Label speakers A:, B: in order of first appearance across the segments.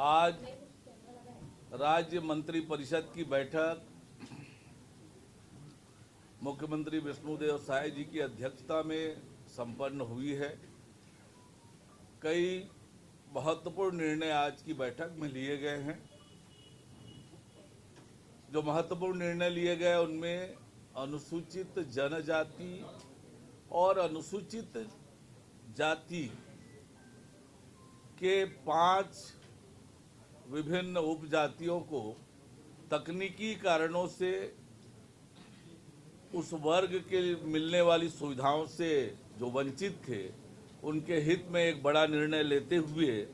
A: आज राज्य मंत्रिपरिषद की बैठक मुख्यमंत्री विष्णुदेव साय जी की अध्यक्षता में संपन्न हुई है। कई महत्वपूर्ण निर्णय आज की बैठक में लिए गए हैं। जो महत्वपूर्ण निर्णय लिए गए उनमें अनुसूचित जनजाति और अनुसूचित जाति के 5 विभिन्न उपजातियों को तकनीकी कारणों से उस वर्ग के मिलने वाली सुविधाओं से जो वंचित थे, उनके हित में एक बड़ा निर्णय लेते हुए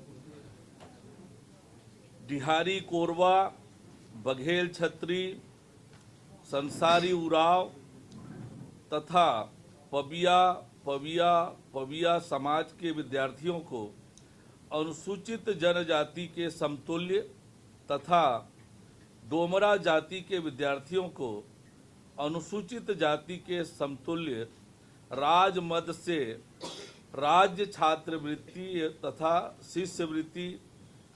A: डिहारी कोरवा, बघेल छत्री, संसारी उराव तथा पविया समाज के विद्यार्थियों को अनुसूचित जनजाति के समतुल्य तथा डोमरा जाति के विद्यार्थियों को अनुसूचित जाति के समतुल्य राजमद से राज्य छात्रवृत्ति तथा शिष्यवृत्ति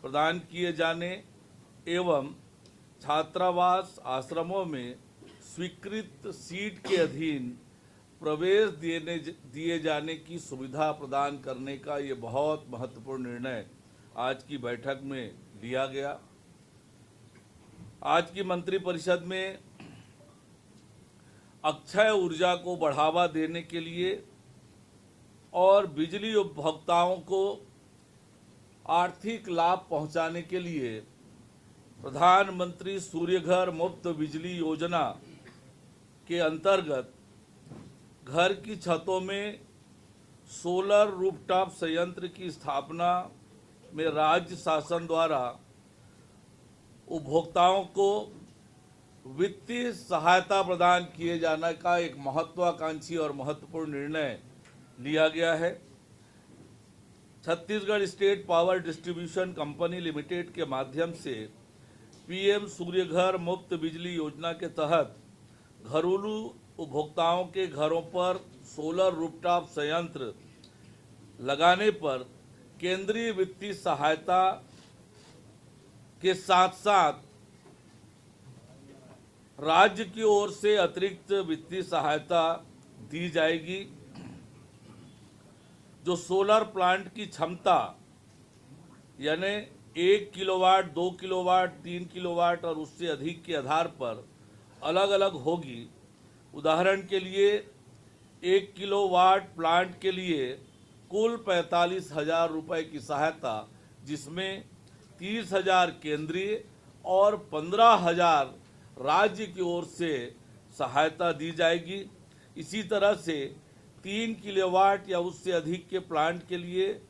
A: प्रदान किए जाने एवं छात्रावास आश्रमों में स्वीकृत सीट के अधीन प्रवेश दिए जाने की सुविधा प्रदान करने का ये बहुत महत्वपूर्ण निर्णय आज की बैठक में लिया गया। आज की मंत्रिपरिषद में अक्षय ऊर्जा को बढ़ावा देने के लिए और बिजली उपभोक्ताओं को आर्थिक लाभ पहुंचाने के लिए प्रधानमंत्री सूर्यघर मुफ्त बिजली योजना के अंतर्गत घर की छतों में सोलर रूफटॉप संयंत्र की स्थापना में राज्य शासन द्वारा उपभोक्ताओं को वित्तीय सहायता प्रदान किए जाने का एक महत्वाकांक्षी और महत्वपूर्ण निर्णय लिया गया है। Chhattisgarh state power distribution company limited के माध्यम से पीएम सूर्यघर मुफ्त बिजली योजना के तहत घरेलू उपभोक्ताओं के घरों पर सोलर रूफटॉप संयंत्र लगाने पर केंद्रीय वित्तीय सहायता के साथ साथ राज्य की ओर से अतिरिक्त वित्तीय सहायता दी जाएगी। जो सोलर प्लांट की क्षमता यानी 1 किलोवाट, 2 किलोवाट, 3 किलोवाट और उससे अधिक के आधार पर अलग अलग होगी। उदाहरण के लिए 1 किलोवाट प्लांट के लिए कुल 45,000 रुपये की सहायता, जिसमें 30,000 केंद्रीय और 15,000 राज्य की ओर से सहायता दी जाएगी। इसी तरह से 3 किलोवाट या उससे अधिक के प्लांट के लिए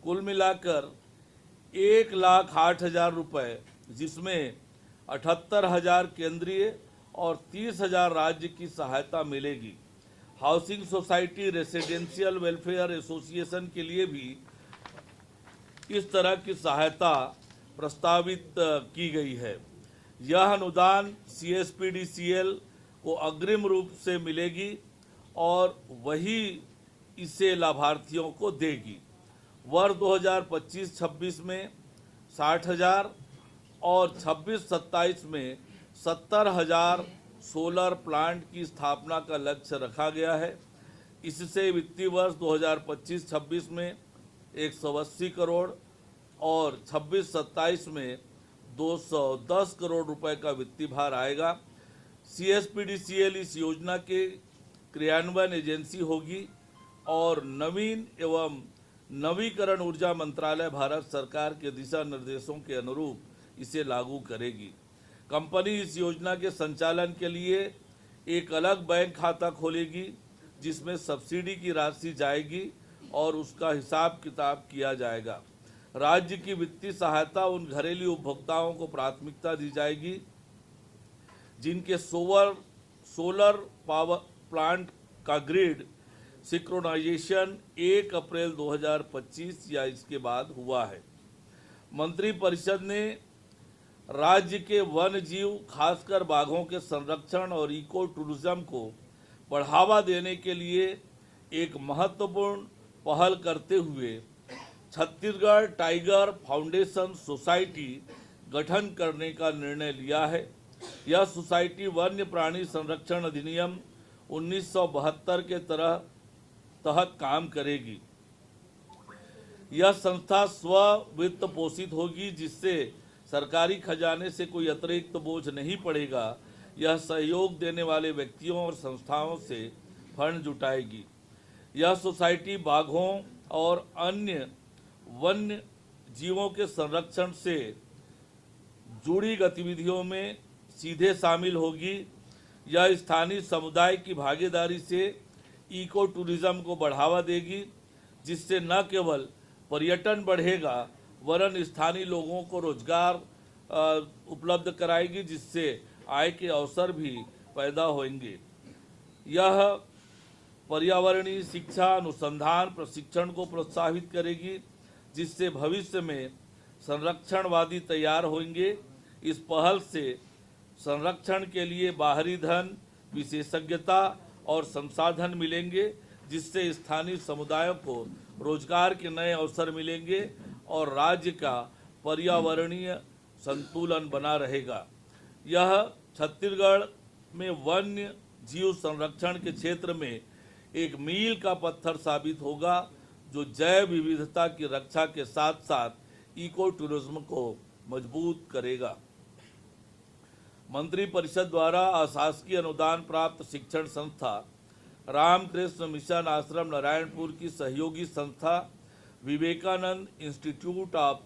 A: कुल मिलाकर 1,08,000 रुपये, जिसमें 78,000 केंद्रीय और 30,000 राज्य की सहायता मिलेगी। Housing society residential welfare association के लिए भी इस तरह की सहायता प्रस्तावित की गई है। यह अनुदान CSPDCL को अग्रिम रूप से मिलेगी और वही इसे लाभार्थियों को देगी। वर्ष 2025-26 में 60,000 और 26-27 में 70,000 सोलर प्लांट की स्थापना का लक्ष्य रखा गया है। इससे वित्तीय वर्ष 2025-26 में 180 करोड़ और 26-27 में 210 करोड़ रुपए का वित्तीय भार आएगा। CSPDCL इस योजना के क्रियान्वयन एजेंसी होगी और नवीन एवं नवीकरण ऊर्जा मंत्रालय भारत सरकार के दिशा निर्देशों के अनुरूप इसे लागू करेगी। कंपनी इस योजना के संचालन के लिए एक अलग बैंक खाता खोलेगी, जिसमें सब्सिडी की राशि जाएगी और उसका हिसाब किताब किया जाएगा। राज्य की वित्तीय सहायता उन घरेलू उपभोक्ताओं को प्राथमिकता दी जाएगी जिनके सोलर पावर प्लांट का ग्रिड सिंक्रोनाइजेशन 1 अप्रैल 2025 या इसके बाद हुआ है। मंत्रिपरिषद ने राज्य के वन जीव, खासकर बाघों के संरक्षण और इको टूरिज्म को बढ़ावा देने के लिए एक महत्वपूर्ण पहल करते हुए छत्तीसगढ़ टाइगर फाउंडेशन सोसाइटी गठन करने का निर्णय लिया है। यह सोसाइटी वन्य प्राणी संरक्षण अधिनियम 1972 के तहत काम करेगी। यह संस्था स्व वित्त पोषित होगी, जिससे सरकारी खजाने से कोई अतिरिक्त बोझ नहीं पड़ेगा। यह सहयोग देने वाले व्यक्तियों और संस्थाओं से फंड जुटाएगी। यह सोसाइटी बाघों और अन्य वन्य जीवों के संरक्षण से जुड़ी गतिविधियों में सीधे शामिल होगी। यह स्थानीय समुदाय की भागीदारी से इको टूरिज्म को बढ़ावा देगी, जिससे न केवल पर्यटन बढ़ेगा वरन स्थानीय लोगों को रोजगार उपलब्ध कराएगी, जिससे आय के अवसर भी पैदा होंगे। यह पर्यावरणीय शिक्षा, अनुसंधान, प्रशिक्षण को प्रोत्साहित करेगी, जिससे भविष्य में संरक्षणवादी तैयार होंगे। इस पहल से संरक्षण के लिए बाहरी धन, विशेषज्ञता और संसाधन मिलेंगे, जिससे स्थानीय समुदायों को रोजगार के नए अवसर मिलेंगे और राज्य का पर्यावरणीय संतुलन बना रहेगा। यह छत्तीसगढ़ में वन्य जीव संरक्षण के क्षेत्र में एक मील का पत्थर साबित होगा, जो जैव विविधता की रक्षा के साथ साथ इको टूरिज्म को मजबूत करेगा। मंत्रिपरिषद द्वारा अशासकीय अनुदान प्राप्त शिक्षण संस्था रामकृष्ण मिशन आश्रम नारायणपुर की सहयोगी संस्था विवेकानंद इंस्टीट्यूट ऑफ